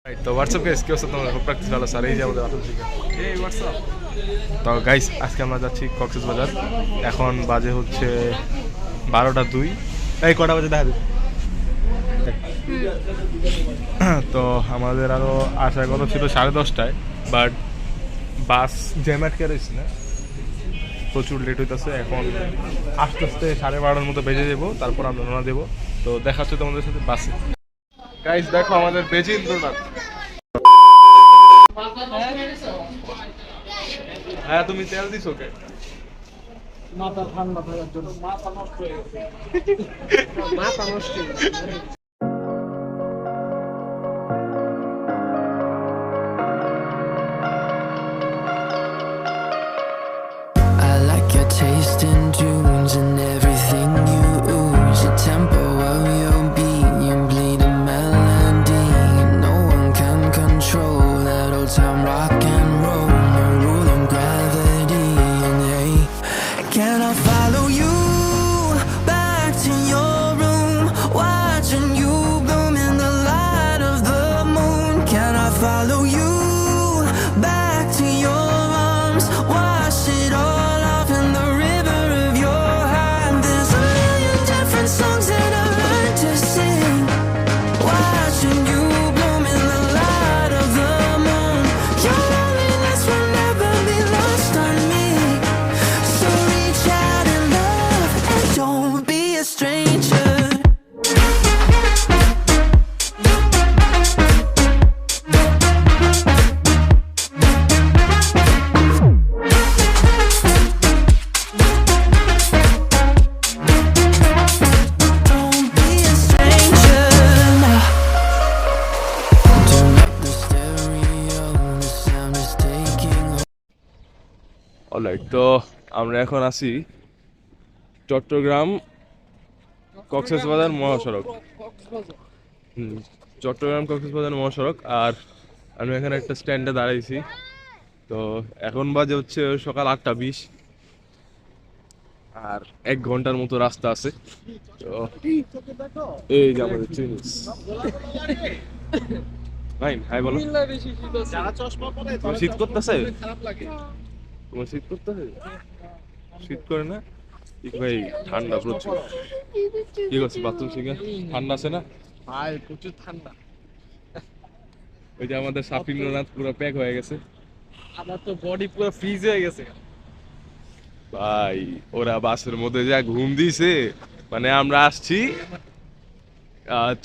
তো WhatsApp guys কি অবস্থা তোমাদের? খুব প্র্যাকটিস ভালো স্যার, এই যে আমাদের আতুল শিখা। এই হোয়াটসঅ্যাপ। তো গাইস আজকে আমরা যাচ্ছি কক্সবাজার। এখন বাজে হচ্ছে 12টা 2। এই কটা বাজে দেখা দিই। তো আমাদের আরো আসার কথা ছিল 10:30টায়, বাট বাস জ্যাম আটকে রয়েছে না, প্রচুর লেট হইতেছে। এখন আস্তে আস্তে 12:30টার মতো বেজে যাবো, তারপর আমরা রওনা দেবো। তো দেখা হচ্ছে তোমাদের সাথে বাসে। গাইস দেখো আমাদের বেজেন্দ্রনাথ। হ্যাঁ তুমি তেল দিছো কে? মাথা ঠান্ডা থাকার জন্য। মাথা নষ্ট হয়ে গেছে। মাথা নষ্ট হয়ে গেছে। I like your taste in tunes and everything you ooze. The tempo of your beat, you bleed a melody. No one can control that old time rock and roll. No rule of gravity, and hey, can I follow you back to your room, watching you bloom in the light of the moon? Can I follow you back to your arms, wash it all off in the river of your heart? There's a million different songs that I learned to sing, watching you bloom in the light of the moon. Your loneliness will never be lost on me, so reach out and love and don't be a stranger. Don't be a stranger. Turn up the stereo, the sound is taking alright, তো আমরা এখন আছি চট্টগ্রাম কক্সবাজার মহাসড়ক। চট্টগ্রাম কক্সবাজার মহাসড়ক। আর আমি এখানে একটা স্ট্যান্ডে দাঁড়াইছি। তো এখন বাজে হচ্ছে সকাল 8:20, আর 1 ঘন্টার মতো রাস্তা আছে। তো এই যে আমাদের চিনিস ভাই, হাই বলো। যারা চশমা পরে তোমার শীত করতেছে? খারাপ লাগে। তোমার শীত করতেছে? শীত করে না ভাই, ঠান্ডা প্রচুর। কি করছে বাথরুম শিখে? ঠান্ডা আছে না ভাই প্রচুর ঠান্ডা। ওই যে আমাদের সাফিন্দ্রনাথ পুরো প্যাক হয়ে গেছে আমার তো বডি পুরো ফ্রিজ হয়ে গেছে। ভাই। ওরা বাসের মধ্যে যা ঘুম দিছে, মানে আমরা আসছি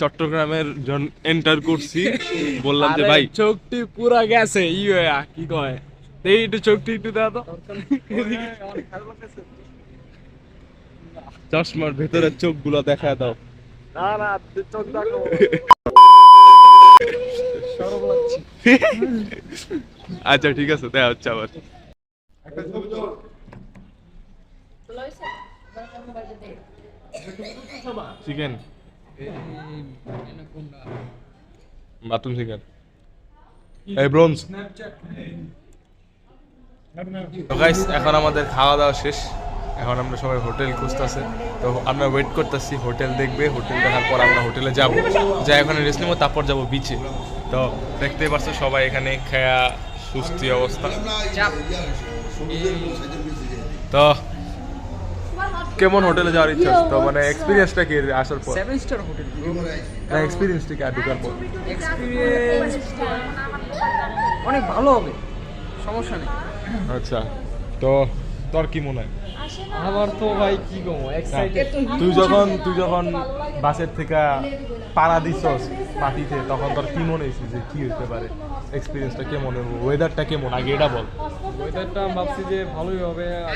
চট্টগ্রামের এন্টার করছি, বললাম যে ভাই চোখটি পুরা গেছে কি কয় এই একটু চোখটি একটু দাও তো। চশমার ভেতরের চোখগুলো দেখা দাও। না না চোখ দেখো। সরব লাগছে। আচ্ছা ঠিক আছে, দেখা হচ্ছে আবার। চিকেন বাথরুম চিকেন এই ব্রোঞ্জ। তো গাইস এখন আমাদের খাওয়া দাওয়া শেষ। এখন আমরা সবাই হোটেল খুঁজতেছে। তো আমরা ওয়েট করতেছি, হোটেল দেখবে, হোটেল দেখার পর আমরা হোটেলে যাব, যাই ওখানে রেস্ট নেবো, তারপর যাবো বিচে। তো দেখতেই পাচ্ছ সবাই এখানে খেয়া সুস্থি অবস্থা। তো কেমন হোটেলে যাওয়ার ইচ্ছা আছে? তো মানে এক্সপিরিয়েন্সটা কি আসার পর? 7 স্টার হোটেল। না এক্সপিরিয়েন্সটা কি আর ঢোকার পর? এক্সপেরিয়েন্স অনেক ভালো হবে, সমস্যা নেই। আচ্ছা, তো তোর কি মনে হয়? আমার তো ভাই কি গো এক্সাইটেড। তুই যখন বাসের থেকে পাড়া দিছস পাটিতে, তখন তোর কি মনে হয়েছে যে কি হতে পারে? এক্সপিরিয়েন্সটা কেমন হবে? ওয়েদারটা কেমন আগে এটা বল। ওয়েদারটা ভাবছি যে ভালোই হবে, আর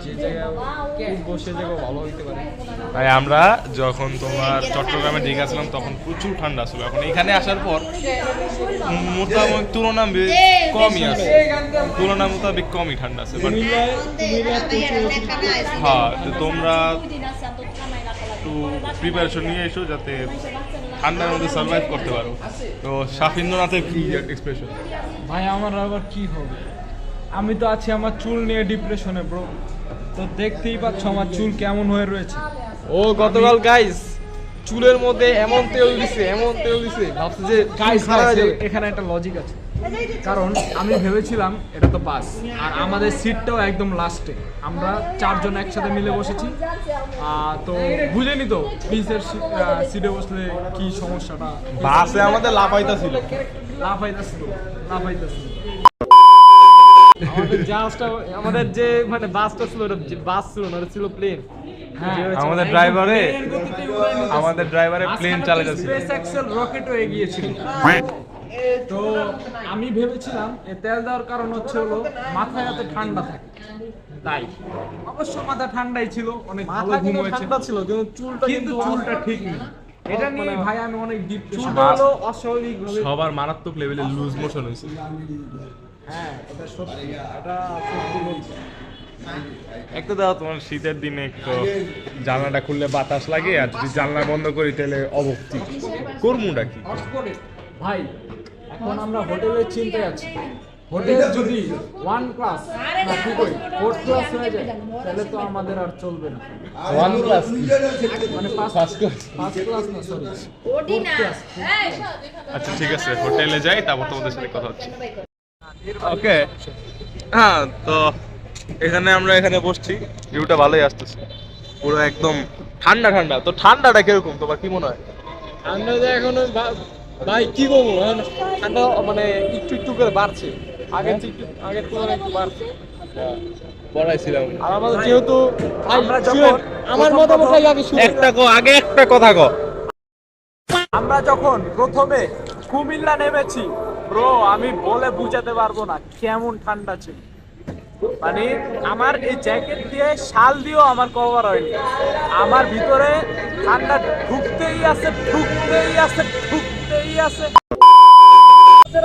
যে জায়গায় উঠবো সে জায়গায় ভালো হইতে পারে। তাই আমরা যখন তোমার চট্টগ্রামে ঠিক আসলাম তখন প্রচুর ঠান্ডা ছিল। এখন এখানে আসার পর মোটামুটি তুলনা কমই আছে, তুলনা মোতাবেক কমই ঠান্ডা আছে। বাট হ্যাঁ, তো তোমরা একটু প্রিপারেশন নিয়ে এসো যাতে ঠান্ডার মধ্যে সার্ভাইভ করতে পারো। তো সাফিন্দ্রনাথের কি এক্সপ্রেশন? ভাই আমার আবার কি হবে, আমি তো আছি আমার চুল নিয়ে ডিপ্রেশনে ব্রো। তো দেখতেই পাচ্ছ আমার চুল কেমন হয়ে রয়েছে। ও গতকাল গাইস চুলের মধ্যে এমন তেল দিছে ভাবছে যে গাইস খারাপ হয়ে যাবে। এখানে একটা লজিক আছে, কারণ আমি ভেবেছিলাম এটা তো বাস আর আমাদের সিটটাও একদম লাস্টে, আমরা 4 জন একসাথে মিলে বসেছি। তো বুঝেনি তো পিসের সিটে বসলে কি সমস্যাটা, বাসে আমাদের লাফাইতাছিল। লাফাইতেছিল। আমাদের যে মানে বাসটা ছিল, ওটা যে বাস ছিল না, ওটা ছিল প্লেন। হ্যাঁ, আমাদের ড্রাইভারে প্লেন চালাইতেছিল। স্পেস এক্সেল রকেটও এগিয়েছিল। তো আমি ভেবেছিলাম এ তেল দেওয়ার কারণ হলো মাথায় এত ঠান্ডা থাকে, তাই অবশ্য মাথা ঠান্ডাই ছিল, অনেক ভালো ঘুম হয়েছে, ঠান্ডা ছিল কিন্তু চুলটা ঠিক নেই। এটা নিয়ে ভাই আমি অনেক ডিপ, চুলটা হলো অস্বাভাবিক ভাবে। সবার মারাত্মক লেভেলে লুজ মোশন হয়েছে। হ্যাঁ এটা সত্যি, এটা সত্যি বলছি। একটা দাও তোমার শীতের দিনে একটু জানলাটা খুললে বাতাস লাগে, আর যদি জানলা বন্ধ করি তাহলে অবক্তি করমুটা কি? ভাই এখন আমরা হোটেলের চিন্তায় আছি, হোটেল যদি 1 ক্লাস না কি কই 4th ক্লাস হয়ে যায় তাহলে তো আমাদের আর চলবে না। 1 ক্লাস মানে ফার্স্ট ক্লাস। ফার্স্ট ক্লাস না, সরি। আচ্ছা ঠিক আছে, হোটেলে যাই, তারপর তোমাদের সাথে কথা হচ্ছে। ওকে, হ্যাঁ, তো আমরা বসছি, ভিউটা ভালোই আসতেছে, পুরো একদম ঠান্ডা ঠান্ডা। তো ঠান্ডাটা কিরকম তোমার কি মনে হয়? ঠান্ডা যে এখনো ভাই কি বলবো, এখন ঠান্ডা মানে একটু করে বাড়ছে, আগের তুলনায় একটু বাড়ছে। পড়াইছিলাম আর আমাদের যেহেতু আমরা যখন আমার মতামত আগে শুনে একটা কথা কো। আমরা যখন প্রথমে কুমিল্লা নেমেছি ব্রো, আমি বলে বুঝাতে পারবো না কেমন ঠান্ডা ছিল। মানে আমার এই জ্যাকেট দিয়ে শাল দিয়েও আমার কভার হয়নি, আমার ভিতরে ঠান্ডা ঢুকতেই আছে।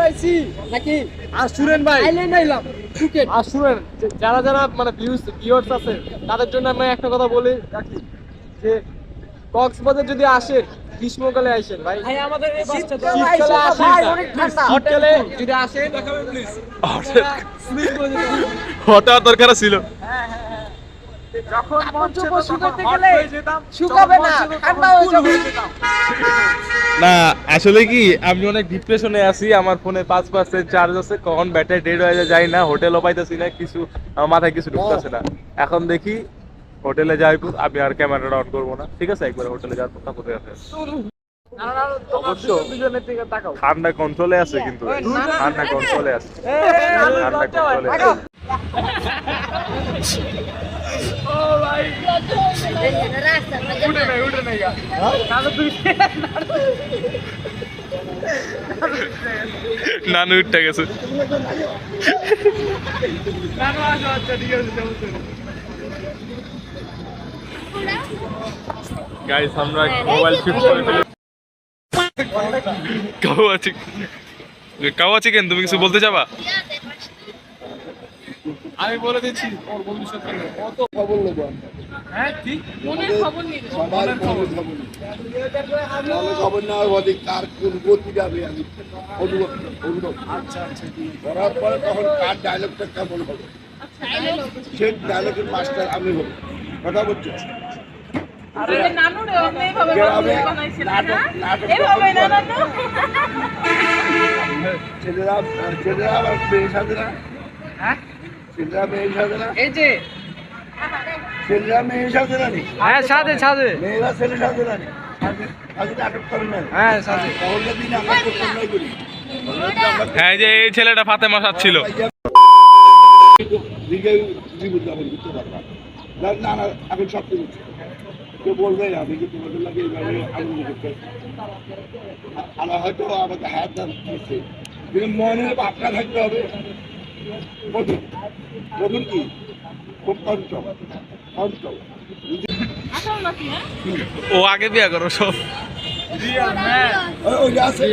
আইছি নাকি আর শুনেন ভাই, আর শুনেন যারা মানে ভিউয়ার্স আছে তাদের জন্য আমি একটা কথা বলে রাখি যে কক্সবাজার যদি আসেন গ্রীষ্মকালে আসেন ভাই, আমাদের এই বাসটা শীতকালে আসেন না। শীতকালে যদি আসেন হঠাৎ দরকার ছিল। যখন মন শুকাতে গেলে শুকাবে না, ঠান্ডা হয়ে যাবে। না আসলে কি আমি অনেক ডিপ্রেশনে আছি, আমার ফোনে 5% চার্জ আছে, কখন ব্যাটারি ডেড হয়ে যায় না, হোটেলও পাইতেছি না, কিছু আমার মাথায় কিছু ঢুকতেছে না। এখন দেখি হোটেলে যাই, আমি আর ক্যামেরাটা অন করবো না, ঠিক আছে? একবার হোটেলে যাওয়ার কথা কোথায় আছে অবশ্য ঠান্ডা কন্ট্রোলে আছে, কিন্তু ঠান্ডা কন্ট্রোলে আছে, ঠান্ডা কন্ট্রোলে আছে। নানু উঠে গেছে। গাইস আমরা মোবাইল শিফট করে ফেলে। কাওয়াচি কেন, তুমি কিছু বলতে যাবা? আমি বলে দিচ্ছি ওর ভবিষ্যৎ নিয়ে কত খবর নেব। হ্যাঁ ঠিক মনের খবর নেওয়ার পরে কার কোন গতি যাবে আমি অনুভব। আচ্ছা করার পরে তখন কার ডায়লগটা কেমন হবে সেই ডায়লগের মাস্টার আমি হব। কথা বলছি ছেলেরা আবার মেয়ের সাথে না, ছেলেরা মেয়ের সাথে না, এই যে ছেলেরা মেয়ের সাথে না, হ্যাঁ সাথে মেয়েরা ছেলের সাথে না, আটক করে না। হ্যাঁ সাথে তাহলে দিন আমরা করতাম না করি। হ্যাঁ, যে এই ছেলেটা ফাতেমা সাচ্ছিল। না না এখন সব কিছু কেউ বলবে না, আমি কিন্তু তোমাদের লাগে এইভাবে আনন্দ করতে আমরা হয়তো আমাদের হাত দিচ্ছে, কিন্তু মনে ভাবনা থাকতে হবে। বলুন কি খুব কন্ট্রোল ও আগে বিয়া করো সব। ওই আছে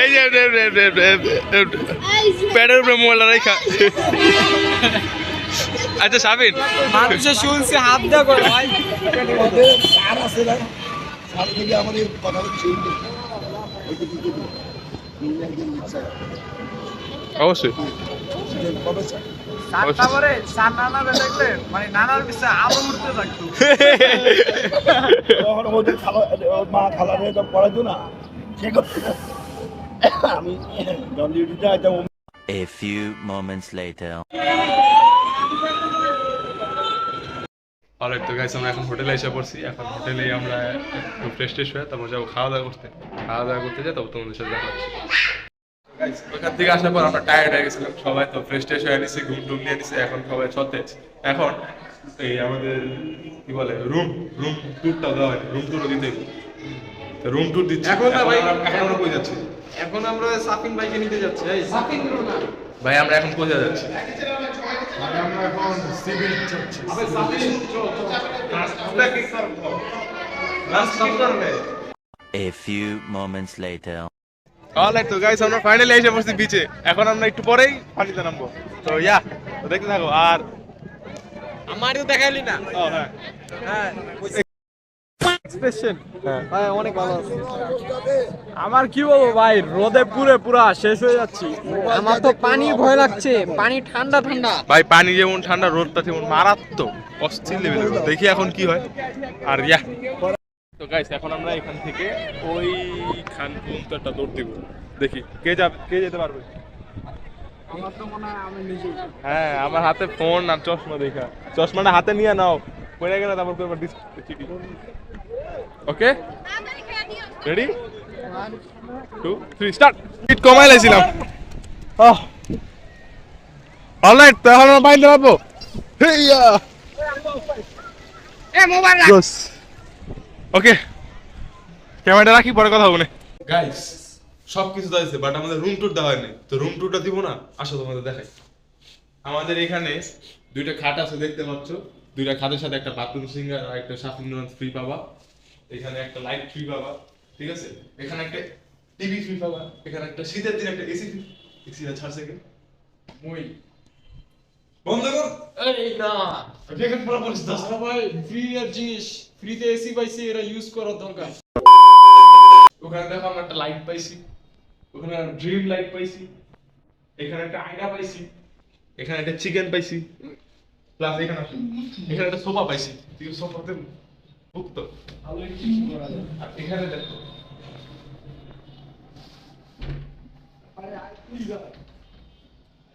এই যে প্যাডের উপরে মোবাইলটা রেখা। আচ্ছা সাবিন, মানুষে শুনছে হাত দেওয়া করে ভাই। আর আছে না সার থেকে আমাদের কথা শুনতে অবশ্যই কবে চান? চারটা পরে চার নানারে দেখলে মানে নানার পিছনে আলো উঠতে থাকতো। তখন ওদের খালা ওর মা খালারে তো পড়াতো না ঠিক আছে আমি যখন ডিউটিতে আইতাম A few moments later. Alright, তো গাইস আমরা এখন হোটেলে এসে পড়ছি। এখন হোটেলে আমরা একটু ফ্রেশ ট্রেশ হয়ে তারপর যাবো খাওয়া দাওয়া করতে। খাওয়া দাওয়া করতে যাই তারপর তোমাদের সাথে দেখা হচ্ছে। গাইস ওখান থেকে আসার পর আমরা টায়ার্ড হয়ে গেছিলাম সবাই, তো ফ্রেশ ট্রেশ হয়ে নিছি, ঘুম টুম নিয়ে নিছি, এখন সবাই সতেজ। এখন এই আমাদের কি বলে রুম ট্যুরটা দেওয়া হয়, রুম ট্যুরও দিতে রুম ট্যুর দিচ্ছি। এখন না ভাই, এখন আমরা কই যাচ্ছি এখন আমরা সাফিন ভাইকে নিতে যাচ্ছি। এই সাফিন না ভাই? আমরা এখন কোথায় যাচ্ছি? আমরা এখন সিভিল যাচ্ছি। আবে সাফিন চল নাস্তা করবে। A few moments later. Alright, তো গাইস আমরা ফাইনালি এসে পড়ছি বিচে। এখন আমরা একটু পরেই পানিতে নামবো। তো ইয়া, তো দেখতে থাকো। আর আমারও দেখাইলি না। ও হ্যাঁ হ্যাঁ এক্সপ্রেশন ভাই অনেক ভালো আছে। আমার কি বলবো ভাই, রোদে পুরে পুরা শেষ হয়ে যাচ্ছি। আমার তো পানির ভয় লাগছে, পানি ঠান্ডা ঠান্ডা। ভাই, পানি যেমন ঠান্ডা, রোদটা তেমন মারাত্মক, অস্থির লেভেলের। দেখি এখন কি হয়। আর ইয়া, তো গাইস এখন আমরা এখান থেকে ওই খান পর্যন্ত একটা দৌড় দিব। দেখি কে যাবে, কে যেতে পারবে। আমার তো মনে হয় আমি নিজেই। হ্যাঁ, আমার হাতে ফোন আর চশমা, দেখা চশমাটা হাতে নিয়ে নাও, পড়ে গেলে তারপর করবার চিঠি। ওকে, রেডি 2 3 স্টার্ট। স্পিড কমাই লাইছিলাম। অলরাইট, তো এখন আমরা বাইরে যাবো। হেইয়া এ মোবাইল রাখ। Yes. ওকে, ক্যামেরাটা রাখি, পরে কথা হবে। গাইস সবকিছু তো আছে, বাট আমাদের রুম ট্যুর দেওয়া হয়নি। তো রুম ট্যুরটা দিব না, আসো তোমাদের দেখাই। আমাদের এখানে দুইটা খাট আছে, দেখতে পাচ্ছ। দুইটা খাটের সাথে একটা বাথরুম সিঙ্গার আর একটা শাফিন ফ্রি পাবা। এখানে একটা লাইট ফ্রি পাবা, ঠিক আছে। এখানে একটা টিভি ফ্রি পাবা। এখানে একটা শীতের দিন একটা এসি ছাড়ছে কি মই বন্ধ কর। এই না এখানে পুরো পরিস্থিতি আছে। ভাই, ফ্রি এর জিনিস, ফ্রিতে এসি পাইছি, এটা ইউজ করার দরকার। ওখানে দেখো আমরা একটা লাইট পাইছি, ওখানে ড্রিম লাইট পাইছি, এখানে একটা আয়না পাইছি, এখানে একটা চিকেন পাইছি, প্লাস এখানে একটা সোফা পাইছি। তুই সোফাতে ভুক্ত। ভালোই কিছু করা যায়। আর এখানে দেখো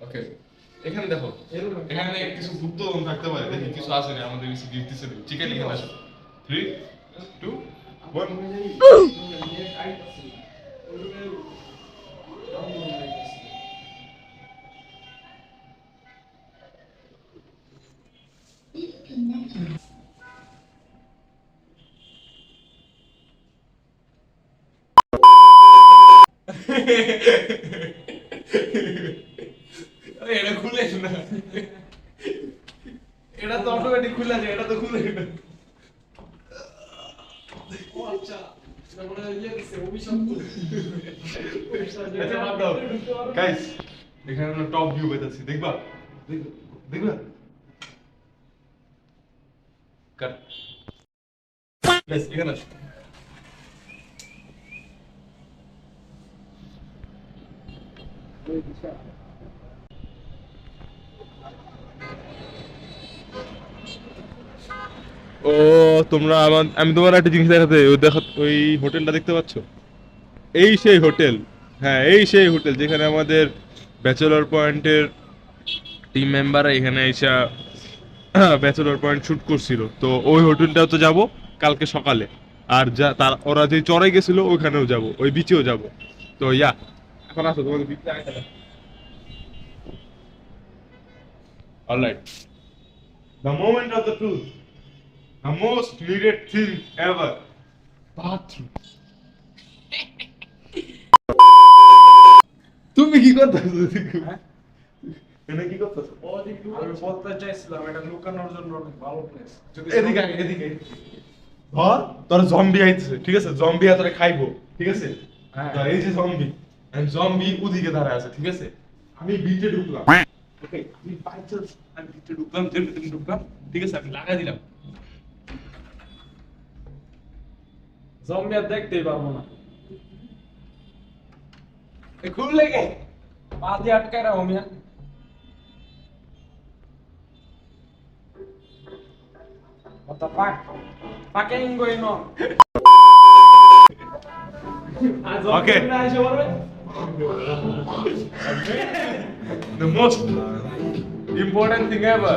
ওকে, এখানে দেখো, এখানে কিছু গুপ্ত থাকতে পারে। দেখি কিছু আছে না, আমাদের কিছু গিফট দিছে। চিকেন এখানে আসো। 3 2 1। এটা খুলে না, এটা তো অটোমেটিক খুলে যায়, এটা তো খুলে না। ও আচ্ছা, এটা মনে হয় ইয়ে দিছে, অভিশাপ। আচ্ছা বাদ দাও গাইস, এখানে আমরা টপ ভিউ পেতেছি। দেখবা দেখবা কাট গাইস, এখানে আসো। ও তোমরা আমি তোমার একটা জিনিস দেখাতে, ওই দেখো ওই হোটেলটা দেখতে পাচ্ছ? এই সেই হোটেল। হ্যাঁ, এই সেই হোটেল যেখানে আমাদের ব্যাচেলর পয়েন্টের টিম মেম্বাররা এখানে এসে ব্যাচেলর পয়েন্ট শুট করছিল। তো ওই হোটেলটাও তো যাব কালকে সকালে। আর যা তার ওরা যে চড়ে গেছিল ওইখানেও যাব, ওই বিচেও যাব। তো ইয়া, এখন আসো তোমাদের বিচে আইতে। Alright, the moment of the truth, the most needed thing ever, bathroom. তুমি কি করতেছো? এখানে কি করতেছো? আমি বলতে চাইছিলাম এটা লুকানোর জন্য অনেক ভালো প্লেস। এদিকে আয়, এদিকে আয়। ধর, তোর জম্বি আইতেছে, ঠিক আছে? জম্বি তোরে খাইবো, ঠিক আছে? হ্যাঁ। তো এই যে জম্বি, জম্বি ওদিকে দাঁড়ায় আছে, ঠিক আছে? আমি বিটে ঢুকলাম, ওকে? আমি বাই চান্স আমি বিটে ঢুকলাম, তুমি ঢুকলাম, ঠিক আছে? আমি লাগাই দিলাম। জম্বি আর দেখতেই পারবো না। খুললে গে? পা দিয়ে আটকায় রাখো মিয়া। What the fuck? Fucking going on? Okay. The most important thing ever,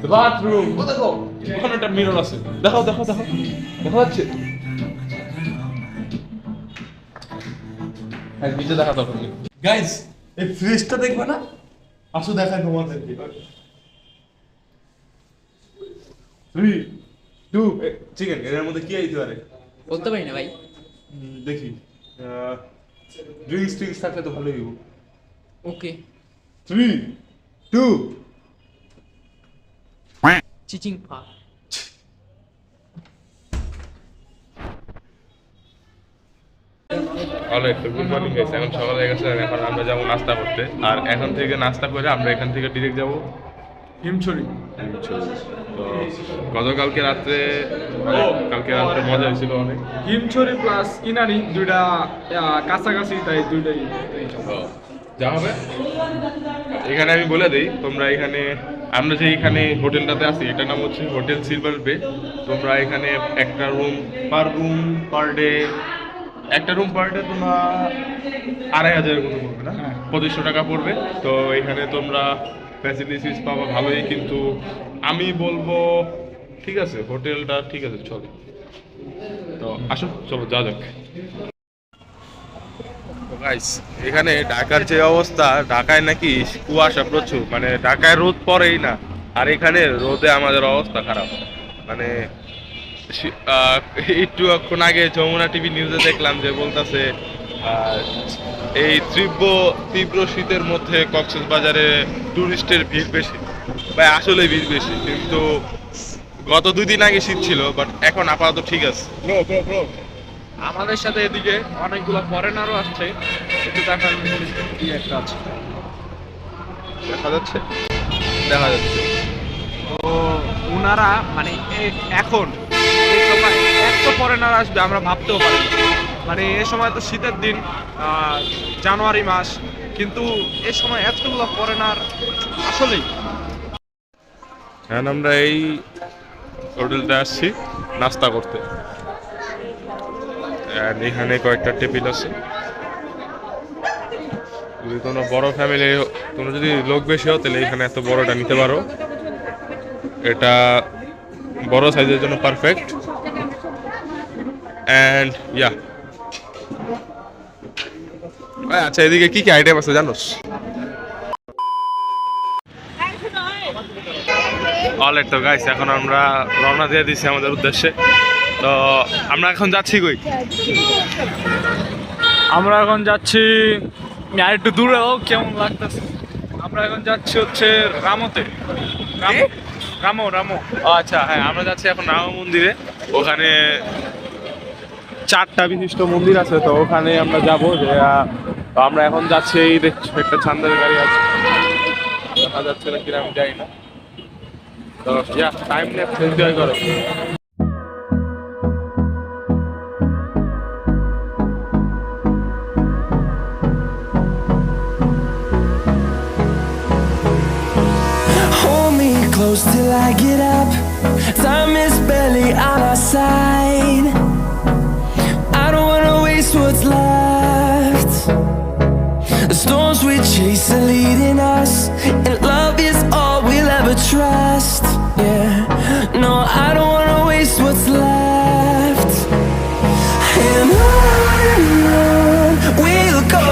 the bathroom. ও দেখো, ওখানে একটা মিরর আছে। দেখাও। দেখা যাচ্ছে? হ্যাঁ, নিচে দেখা দরকার নেই। Guys, এই ফ্রিজটা দেখবে না? আসো দেখাই তোমাদেরকে। 3, 2, চিকেন এর মধ্যে কি আইতে পারে? বলতে পারি না ভাই। দেখি। ড্রিঙ্কস থাকলে তো ভালোই হইব। ওকে। 3, 2, চিচিং পা। গুড মর্নিং গাইস, এখন সকাল হয়ে গেছে আর এখন আমরা যাবো নাস্তা করতে। আর এখন থেকে নাস্তা করে আমরা এখান থেকে ডিরেক্ট যাবো হিমছড়ি। তো কালকে রাত্রে মজা হয়েছিল অনেক। হিমছড়ি প্লাস কিনানি দুইটা কাছাকাছি, তাই দুইটাই যা হবে এখানে আমি বলে দিই, তোমরা এখানে আমরা যে এখানে হোটেলটাতে আছি এটার নাম হচ্ছে হোটেল সিলভার বে। তোমরা এখানে একটা রুম পার ডে তোমরা 2500 মতো পড়বে না, 2500 টাকা পড়বে। তো এখানে তোমরা ফ্যাসিলিটিস পাবা ভালোই, কিন্তু আমি বলবো ঠিক আছে, হোটেলটা ঠিক আছে, চলে। তো আসো, চলো যা যাক। গাইস, এখানে ঢাকার যে অবস্থা, ঢাকায় নাকি কুয়াশা প্রচুর, মানে ঢাকায় রোদ পড়েই না, আর এখানে রোদে আমাদের অবস্থা খারাপ। মানে একটুক্ষণ আগে যমুনা টিভি নিউজে দেখলাম যে বলতেছে এই তীব্র শীতের মধ্যে কক্সবাজারে টুরিস্টের ভিড় বেশি। ভাই আসলে ভিড় বেশি, কিন্তু গত 2 দিন আগে শীত ছিল, বাট এখন আপাতত ঠিক আছে। আমাদের সাথে এদিকে অনেকগুলো ফরেনারও আসছে, একটু দেখার কি একটা আছে, দেখা যাচ্ছে। তো ওনারা মানে এখন এই সময় এত ফরেনার আসবে আমরা ভাবতেও পারি না। মানে এ সময় তো শীতের দিন, জানুয়ারি মাস, কিন্তু এ সময় এতগুলো ফরেনার আসলেই। এখন আমরা এই হোটেলটা আসছি নাস্তা করতে, এখানে কয়েকটা টেবিল আছে। যদি তোমরা বড় ফ্যামিলি, তোমরা যদি লোক বেশি হও তাহলে এখানে এত বড়টা নিতে পারো, এটা বড় সাইজের জন্য পারফেক্ট। অ্যান্ড ইয়া, আচ্ছা এদিকে কি আইটেম আছে জানোস? অলরাইট, তো গাইস এখন আমরা রওনা দিয়ে দিচ্ছি আমাদের উদ্দেশ্যে। তো আমরা এখন যাচ্ছি কই? আমরা এখন যাচ্ছি আর একটু দূরে, কেমন লাগতেছে। আমরা এখন যাচ্ছি হচ্ছে রামোতে। রামো। আচ্ছা হ্যাঁ, আমরা যাচ্ছি এখন রাম মন্দিরে। ওখানে 4টা বিশিষ্ট মন্দির আছে, তো ওখানে আমরা যাবো। যে তো আমরা এখন যাচ্ছি, এই দেখছি একটা ছান্দের গাড়ি আছে, দেখা যাচ্ছে না কিনা আমি যাই না। তো টাইম ল্যাপস এনজয় করো। Hold me close till I get up. Time is barely on our side. I don't wanna waste what's left. The storms we chase are leading us, and love is all we'll ever trust. Yeah, no, I don't wanna waste what's left. And on we'll go,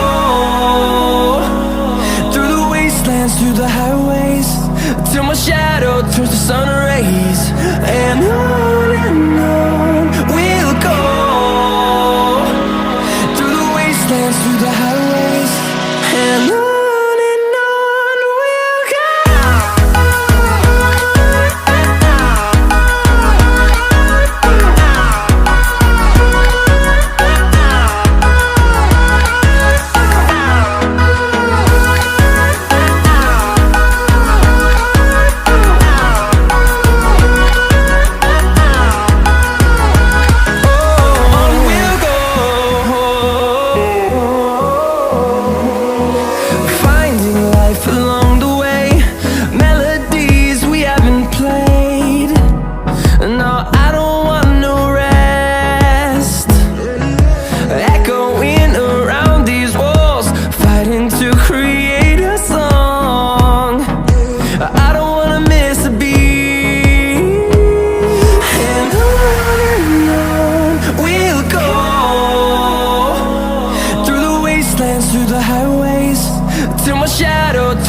through the wastelands, through the highways, till my shadow turns to sun rays. And on we'll go, through the wastelands, through the highways, and on we'll go.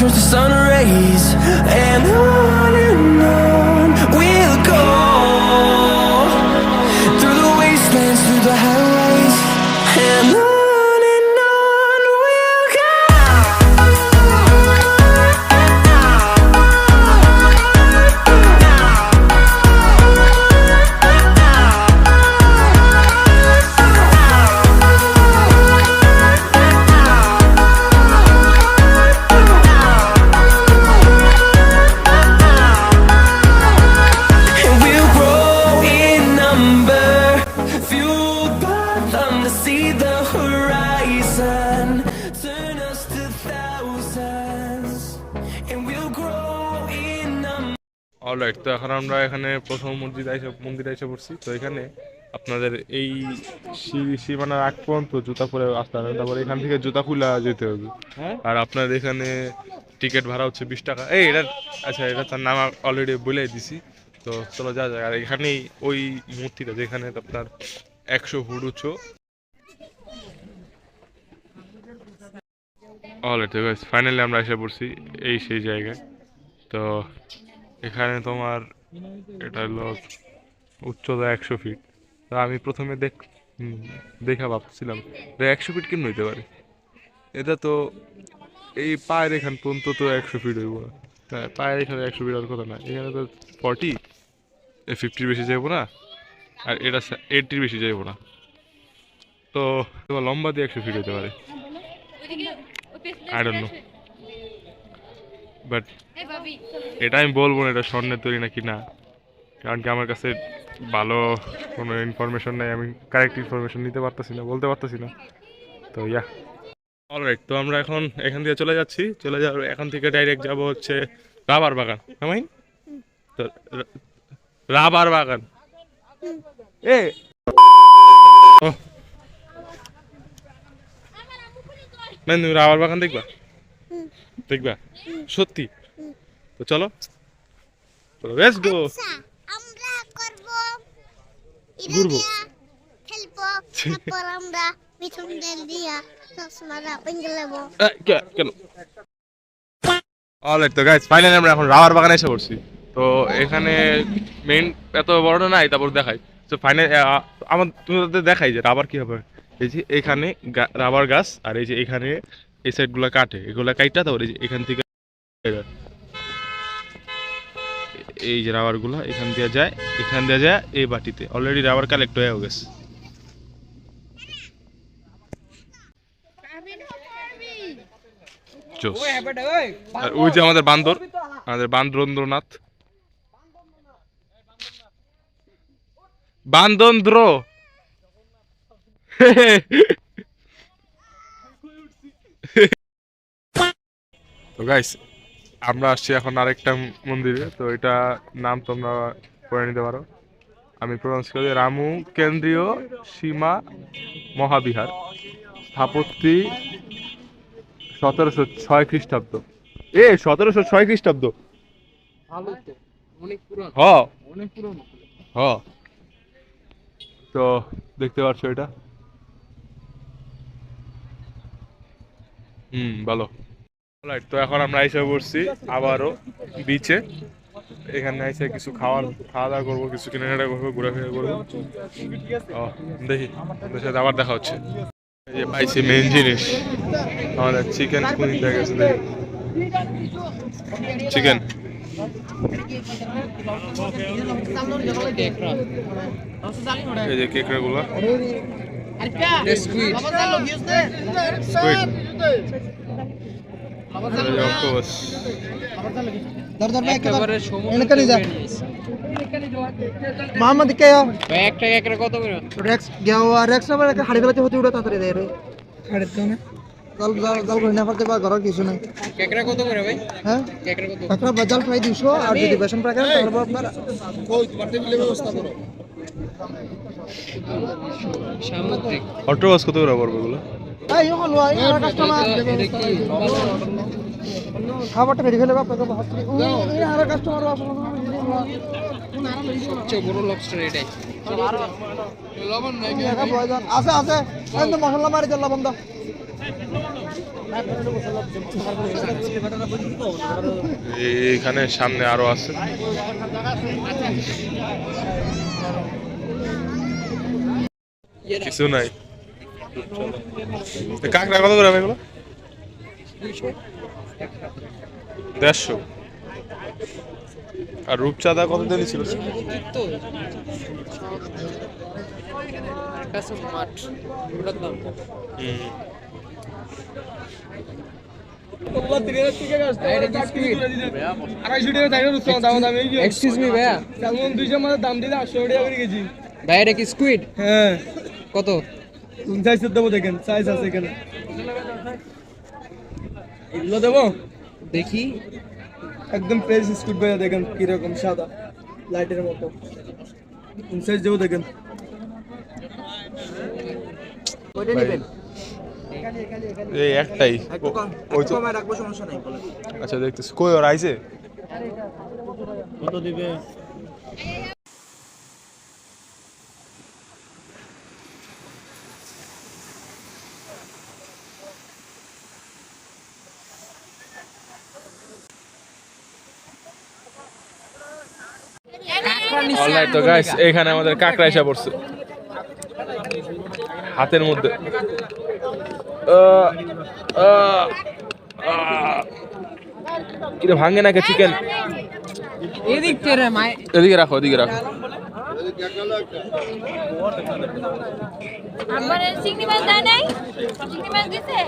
towards the sun rays, and on we'll go, through the wastelands, through the highways, and on we'll go. And we'll grow in number, fueled by them to see the horizon, turn us to thousands, and we'll grow in number. Alright, তো এখন আমরা এখানে প্রথম মন্দিরে এসে পড়ছি। তো এখানে আপনাদের এই সীমানার আগ পর্যন্ত জুতা পরে আসতে হবে, তারপরে এখান থেকে জুতা খুলে যেতে হবে। আর আপনার এখানে টিকিট ভাড়া হচ্ছে 20 টাকা। এটা আচ্ছা, এটা তার নাম অলরেডি বলে দিছি। তো চলো যা যায়। আর এখানেই ওই মূর্তিটা যেখানে আপনার 100 ফুট উচ্চ। অলরাইট গাইস, ফাইনালি আমরা এসে পড়ছি এই সেই জায়গায়। তো এখানে তোমার এটা হলো উচ্চতা 100 ফিট। তো আমি প্রথমে দেখা ভাবছিলাম 100 ফিট কেমন হইতে পারে, এটা তো এই পায়ের এখান পর্যন্ত তো 100 ফিট হইব না। হ্যাঁ, পায়ের এখানে 100 ফিট আর কথা না, এখানে তো 50-র বেশি যাইব না, আর এটা 80-র বেশি যাইব না। তো তোমার লম্বা দিয়ে 100 ফিট হইতে পারে, আই ডোন্ট নো। বাট এটা আমি বলবো না এটা স্বর্ণের তৈরি নাকি না, কারণ কি আমার কাছে ভালো কোনো ইনফরমেশন নেই, আমি কারেক্ট ইনফরমেশন নিতে পারতেছি না, বলতে পারতেছি না। তো অলরাইট, তো আমরা এখন এখান থেকে চলে যাচ্ছি। এখান থেকে ডাইরেক্ট যাব হচ্ছে রাবার বাগান। আমি তো রাবার বাগান তুমি রাবার বাগান দেখবা সত্যি? তো চলো লেটস গো। আমরা করব ঘুরবো, খেলবো, তারপর আমরা মিঠুন তেল দিয়া সসমারা পিঙ্গলাব। কেন? অলরাইট, তো গাইস ফাইনালি আমরা এখন রাবার বাগানে এসে পড়ছি। তো এখানে মেইন এত বড় নাই, তারপর দেখাই। তো ফাইনাল আমার তোমাদের দেখাই যে রাবার কি হবে। এই যে এখানে রাবার গাছ, আর এই যে এখানে এই সাইডগুলো কাটে, এগুলো কাইটা তারপর এই যে এখান থেকে এই যে রাবারগুলো এখান দিয়ে যায় এই বাটিতে। অলরেডি রাবার কালেক্ট হয়ে গেছে। আর ওই যে আমাদের বান্দরনাথ বান্দন্দ্র। তো গাইস, আমরা আসছি এখন আরেকটা মন্দিরে। তো এটা নাম তোমরা পড়ে নিতে পারো, আমি প্রনাউন্স করি রামু কেন্দ্রীয় সীমা মহাবিহার, স্থাপত্যি 1706 খ্রিস্টাব্দ। 1706 খ্রিস্টাব্দ। তো দেখতে পাচ্ছ এটা, ভালো। তো এখন আমরা এসে পড়ছি আবারও বিচে। এখানে এসে কিছু খাওয়া দাওয়া করবো, কিছু কেনাকাটা করবো, ঘোরাফেরা করবো। দেখি ওদের সাথে আবার দেখা হচ্ছে। এই যে পাইছি মেন জিনিস, আমাদের চিকেন কুইন দেখা গেছে। দেখি চিকেন, এই যে কেকড়া গুলো, অক্টোপাস। মোহাম্মদ কে একটা কেকড়া কত করে? রেক্স গেওয়া রেক্স আবার একটা হাড়ি গলাতে হতে উড়ে তাড়াতাড়ি দেয় রে হাড়ি তো না জাল করে না পারতে বা ঘর কিছু নাই। কেকড়া কত করে ভাই? হ্যাঁ কেকড়া কত? কাঁকড়া বাজাল প্রায় 200, আর যদি বেসন প্রায় করেন তাহলে আপনার ওই বাটে মিলে ব্যবস্থা করো। সামুদ্রিক অক্টোপাস কত করে পড়বে এগুলো? এই হলো এই কাস্টমার খাবারটা রেডি হলে আপনাকে এই আর কাস্টমার সবচেয়ে বড় লবস্টার এটাই। লবণ নাই আছে আছে এই তো মশলা মারি দিলাম লবণ দাও। এইখানে সামনে আরো আছে। কিছু নাই। কাঁকড়া কত করে এগুলো? 150। আর রূপচাঁদা কত দিনই ছিল? তো কাছে মাঠ ওটার দাম এক্সকিউজ মি ভাইয়া, দাম দিলে 800 টাকা করে কেজি। ভাইয়া এটা কি স্কুইড? হ্যাঁ, কত? কোন সাইজের দেবো দেখেন, সাইজ আছে এখানে। এগুলো দেবো দেখি। একদম ফ্রেশ স্কুট ভাইয়া, দেখেন কিরকম সাদা লাইটের মতো। কোন সাইজ দেবো দেখেন। ওইটা নেবেন? এই একটাই। ওই তো রাখবো, সমস্যা নাই। আচ্ছা দেখতেছি কই ওর আইছে। কত দিবে? অলরাইট তো গাইস, এখানে আমাদের কাঁকড়া এসে পড়ছে হাতের মধ্যে। এটা ভাঙে নাকি চিকেন? এদিক থেকে মাই এদিকে রাখো, এদিকে রাখো। আমার চিংড়ি মাছ দেয় নাই, চিংড়ি মাছ দিছে।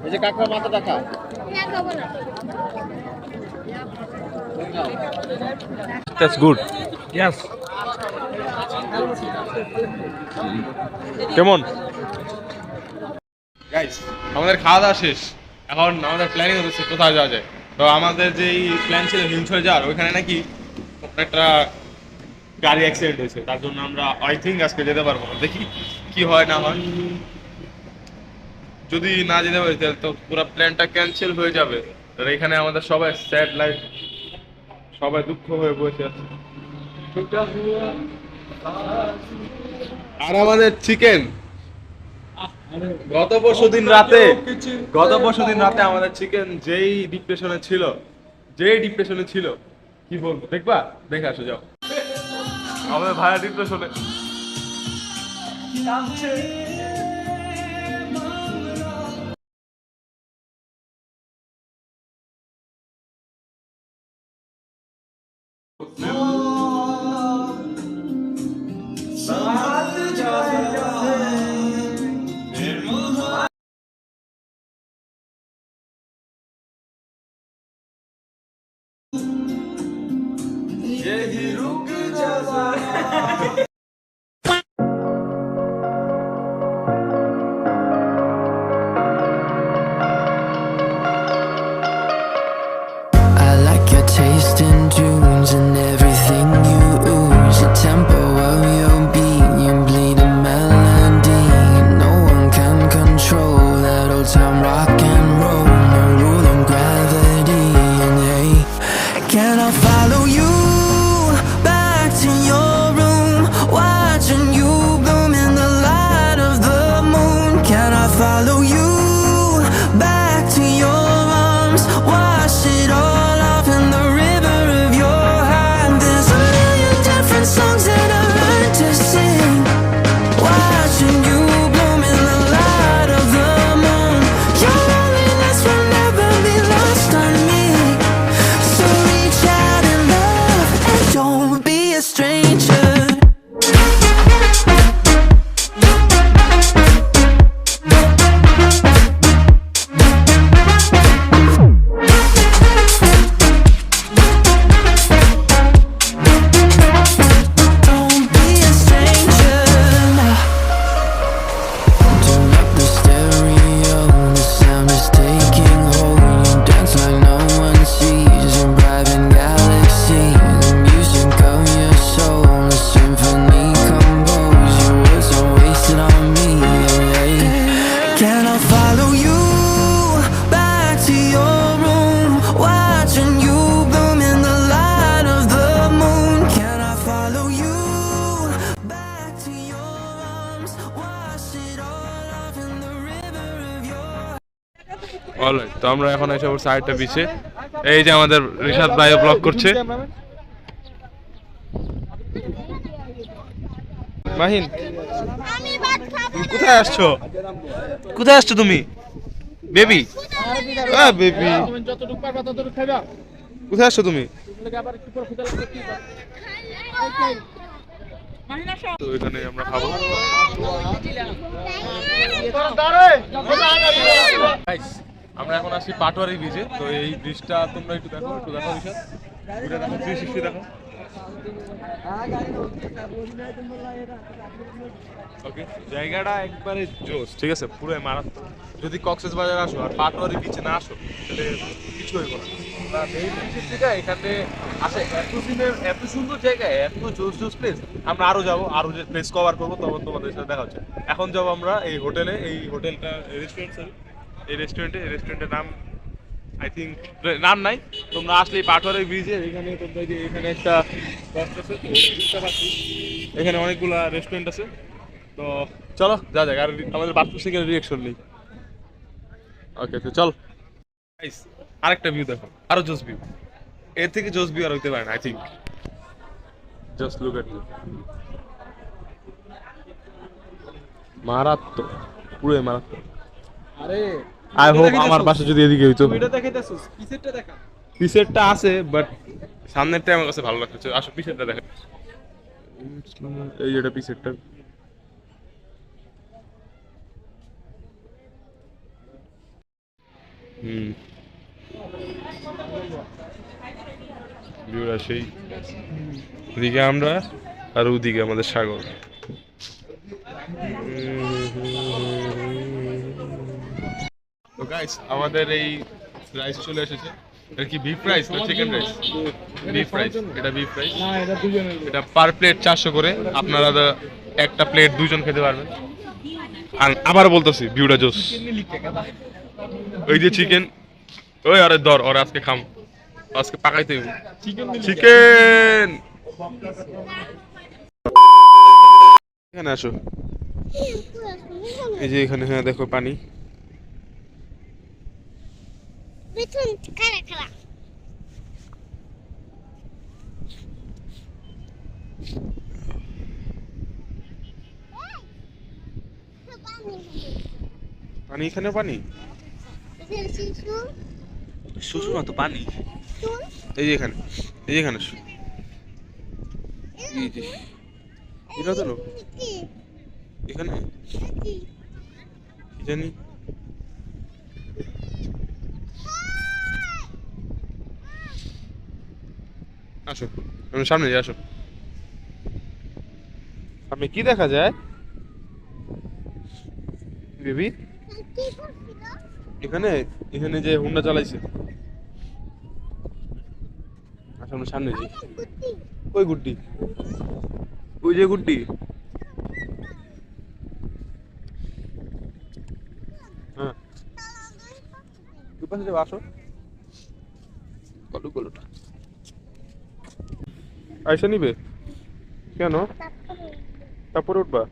এই যে কাঁকড়া মাথা টাকা। না খাবো না। That's good. Yes. কেমন গাইস? আমাদের খাওয়া দাওয়া শেষ, এখন আমাদের প্ল্যানিং হচ্ছে কোথায় যাওয়া যায়। তো আমাদের যেই প্ল্যান ছিল হিমছড়ি যাওয়ার, ওইখানে নাকি একটা গাড়ি অ্যাক্সিডেন্ট হয়েছে, তার জন্য আমরা আই থিঙ্ক আজকে যেতে পারবো না। দেখি কি হয় না হয়। যদি না যেতে পারি তাহলে তো পুরো প্ল্যানটা ক্যান্সেল হয়ে যাবে। আর এখানে আমাদের সবাই স্যাড লাইফ, সবাই দুঃখ হয়ে বসে আছে। আর আমাদের চিকেন গত পরশু দিন রাতে আমাদের চিকেন যেই ডিপ্রেশনে ছিল, কি বলবো, দেখবা? দেখে আসো, যাও। আমাদের ভাইয়া ডিপ্রেশনে। I like your taste in tunes and everything you ooze. The tempo of your beat, you bleed a melody. No one can control that old time rock and roll. No rule of gravity. And hey, can I follow you back to your room, watching you bloom in the light of the moon? Can I follow you back to your arms, wash it all off in the river of your heart? There's a million different songs that I learned to sing, watching you bloom in the light of the moon. Your loneliness will never be lost on me, so reach out and love alright, তো আমরা এখন এসে পড়ছি আরেকটা বিচে। এই যে আমাদের রিশাদ ভাই ব্লগ করছে। মাহিন, আমি ভাত খাবো না। কোথায় আসছো? কোথায় আসছো তুমি? বেবি, বেবি, যতটুকু পারবা ততটুকু খাইবা। কোথায় আসছো তুমি? আবার একটু পর ক্ষুধা লাগবে কি তো এখানে আমরা খাবো। Guys, আমরা এখন আসি পাটোয়ারি ব্রিজে। তো এই ব্রিজটা তোমরা একটু দেখো রিশাদ, ঘুরে দেখো, 360 দেখো। ওকে, জায়গাটা একবারে জোস, ঠিক আছে, পুরো মারাত্মক। যদি কক্সবাজার আসো আর পাটোয়ারি বিচে না আসো তাহলে কিছু হইব না। এই বিচের থেকে এখানে আসে এত সুন্দর জায়গা, এত জোস প্লেস। আমরা আরো যাবো, আরো যে প্লেস কভার করবো, তখন তোমাদের সাথে দেখা হচ্ছে। এখন যাবো আমরা এই হোটেলে, এই হোটেলটা এই রেস্টুরেন্টের নাম আই থিঙ্ক নাম নাই। তোমরা আসলে এই পাটোয়ারি ব্রিজে এখানে তোমরা যে এখানে একটা box আছে, বুঝতে পারছি। এখানে অনেকগুলা রেস্টুরেন্ট আছে। তো চলো যা যাক, আর আমাদের বাথরুম সিংয়ের রিঅ্যাকশন নেই। ওকে, তো চল। গাইস, আরেকটা ভিউ দেখো, আরো জোস ভিউ। এর থেকে জোস ভিউ আর হইতে পারে না I think. Just look at it, মারাত্মক, পুরো মারাত্মক। আরে আই হোপ আমার বাসা যদি এদিকে হইতো। এটা দেখাইতেছস, পিছেরটা দেখা। পিছেরটা আছে বাট সামনেরটা আমার কাছে ভালো লাগছে। আসো পিছেরটা দেখেন, এই যেটা পিছেরটা। ভিউটা সেই, ওদিকে আমরা আর ওদিকে আমাদের সাগর। তো গাইস, আমাদের এই রাইস চলে এসেছে। এটা কি বিফ রাইস না চিকেন রাইস? বিফ রাইস, এটা বিফ রাইস। না, এটা দুজনের। এটা পার প্লেট 400 করে। আপনারা একটা প্লেট দুজন খেতে পারবেন। আর আবার বলতেছি, ভিউটা জোস। ওই যে চিকেন, ওই আরে ধর, ওরা আজকে খাম, আজকে পাকাইতে চিকেন। এখানে আসো, এই যে এখানে, হ্যাঁ দেখো পানি। মিঠুন খারা খারা পানি, এখানে পানি, শিশু শুশু না তো পানি। চুল এই যে এখানে, এই যে এখানে আসো। এই যে এটা তো কি এখানে কি কি জানি। আসো, আমি সামনে যাই, আসো। সামনে কি দেখা যায় বেবি? কি করছিল এখানে, এখানে যে হুন্ডা চালাইছে। আসো, আমরা সামনে যাই। কুত্তি ওই গুড্ডি, ওই যে গুড্ডি। হ্যাঁ, তুই পাশে যাবো, আসো। গলুটা আইসা নিবে কেন? তারপরে উঠবা।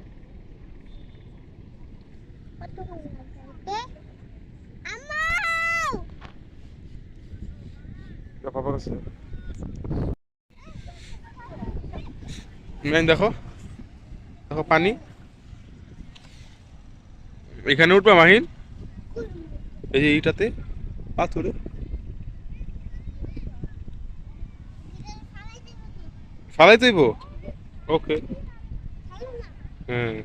পাপা কাছে দেখো, দেখো পানি। এখানে উঠবা মাহিন, এই যে এইটাতে পাথরে। ফালাই তুইব? ওকে, হ্যাঁ।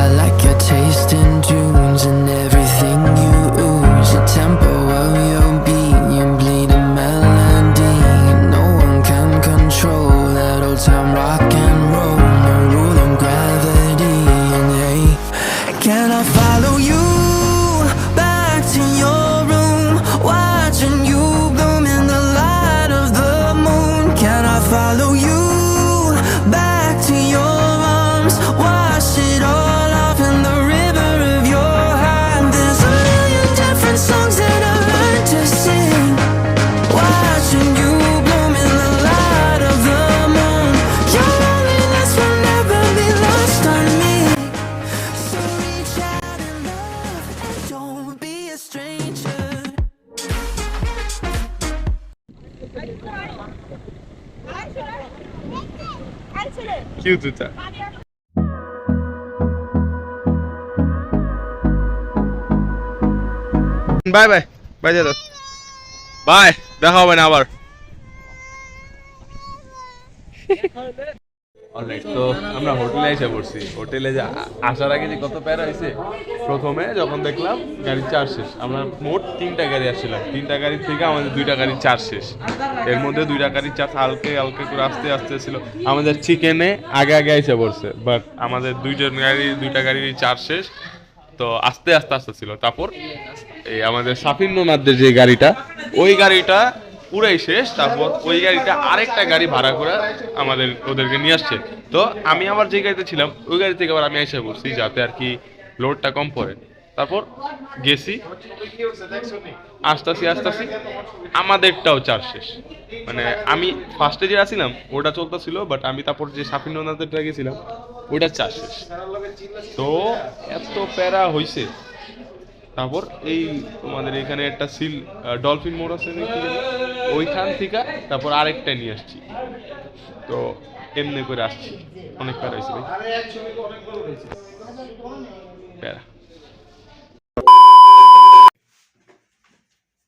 I like your taste in tunes and everything you ooze. The tempo of your beat, you bleed a melody. No one can control that old time rock and roll. No rule of gravity. And hey, can I follow you back you তুতা bye bye bye দাদা bye দেখা হবে না আবার alright তো আমরা হোটেলে এসে পড়ছি হোটেলে যে আসার আগে যে কত প্যারা হয়েছে প্রথমে যখন দেখলাম গাড়ির চার্জ শেষ আমরা মোট 3টা গাড়ি আসছিলাম 3টা গাড়ির থেকে আমাদের 2টা গাড়ির চার্জ শেষ এর মধ্যে 2টা গাড়ির চার্জ হালকা হালকা করে আস্তে আস্তে ছিল আমাদের চিকেনে আগে আগে এসে পড়ছে বাট আমাদের 2টা গাড়ির চার্জ শেষ তো আস্তে আস্তে আস্তে ছিল তারপর এই আমাদের সাফিন্দ্রনাথদের যে গাড়িটা ওই গাড়িটা পুরাই শেষ তারপর ওই গাড়িটা আরেকটা গাড়ি ভাড়া করে আমাদের ওদেরকে নিয়ে আসছে তো আমি আবার যে গাড়িতে ছিলাম ওই গাড়ি থেকে আবার আমি এসে বলছি যাতে আর কি লোডটা কম পড়ে তারপর গেছি আসতেছি আমাদেরটাও চার্জ শেষ মানে আমি ফার্স্টে যে আসছিলাম ওটা চলতেছিল বাট আমি তারপর যে সাফিন্দ্রনাথেরটা গেছিলাম ওইটা চার্জ শেষ তো এত প্যারা হইছে তারপর এই তোমাদের এখানে একটা সিল ডলফিন মোড় আছে নাকি ওইখান থেকে তারপর আরেকটা নিয়ে আসছি তো এমনি করে আসছি অনেক প্যারা হয়েছে ভাই প্যারা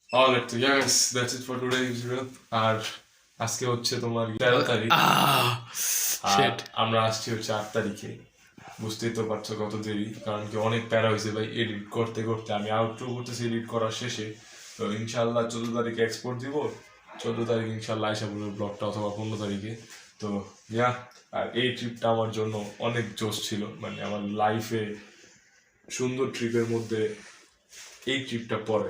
অলরাইট তো guys that's it for today's video আর আজকে হচ্ছে তোমার 13 তারিখ শিট আমরা আসছি হচ্ছে 8 তারিখে বুঝতেই তো পারছো কত দেরি কারণ কি অনেক প্যারা হয়েছে ভাই এডিট করতে করতে আমি আউটরো করতেছি এডিট করার শেষে তো ইনশাল্লাহ 14 তারিখে এক্সপোর্ট দিব 14 তারিখ ইনশাল্লাহ আইসা বলবো ব্লগটা অথবা 15 তারিখে তো ইয়া আর এই ট্রিপটা আমার জন্য অনেক জোশ ছিল মানে আমার লাইফে সুন্দর ট্রিপের মধ্যে এই ট্রিপটা পরে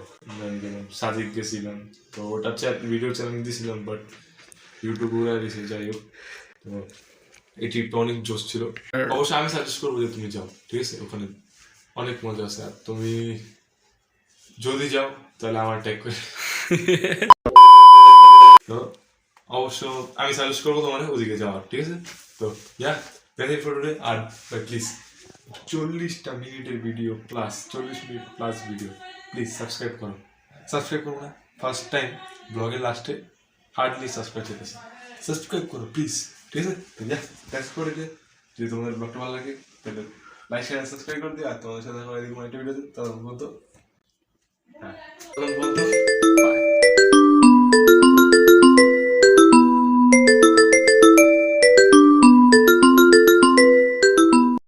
সাজিদ গেছিলাম তো ওটা ভিডিও চ্যানেল দিয়েছিলাম বাট ইউটিউবে উড়ে দিয়েছে যাই হোক তো এই ট্রিপটা অনেক জোশ ছিল অবশ্যই আমি সাজেস্ট করবো যে তুমি যাও ঠিক আছে ওখানে অনেক মজা আছে আর তুমি যদি যাও তাহলে আমার ট্যাগ করে তো অবশ্য আমি সাজেস্ট করবো তোমার ওদিকে যাওয়ার ঠিক আছে তো yeah that's it for today আর প্লিজ 40টা মিনিটের video plus 40 minute plus video please subscribe করো না ফার্স্ট টাইম ব্লগের লাস্টে হার্ডলি সাবস্ক্রাইব করতেছে সাবস্ক্রাইব করো প্লিজ ঠিক আছে তো যা থ্যাঙ্কস ফর ইট যদি তোমাদের ব্লগটা ভালো লাগে তাহলে লাইক শেয়ার সাবস্ক্রাইব করে দিও আর তোমাদের সাথে এরকম একটা ভিডিও তখন বলতো বাই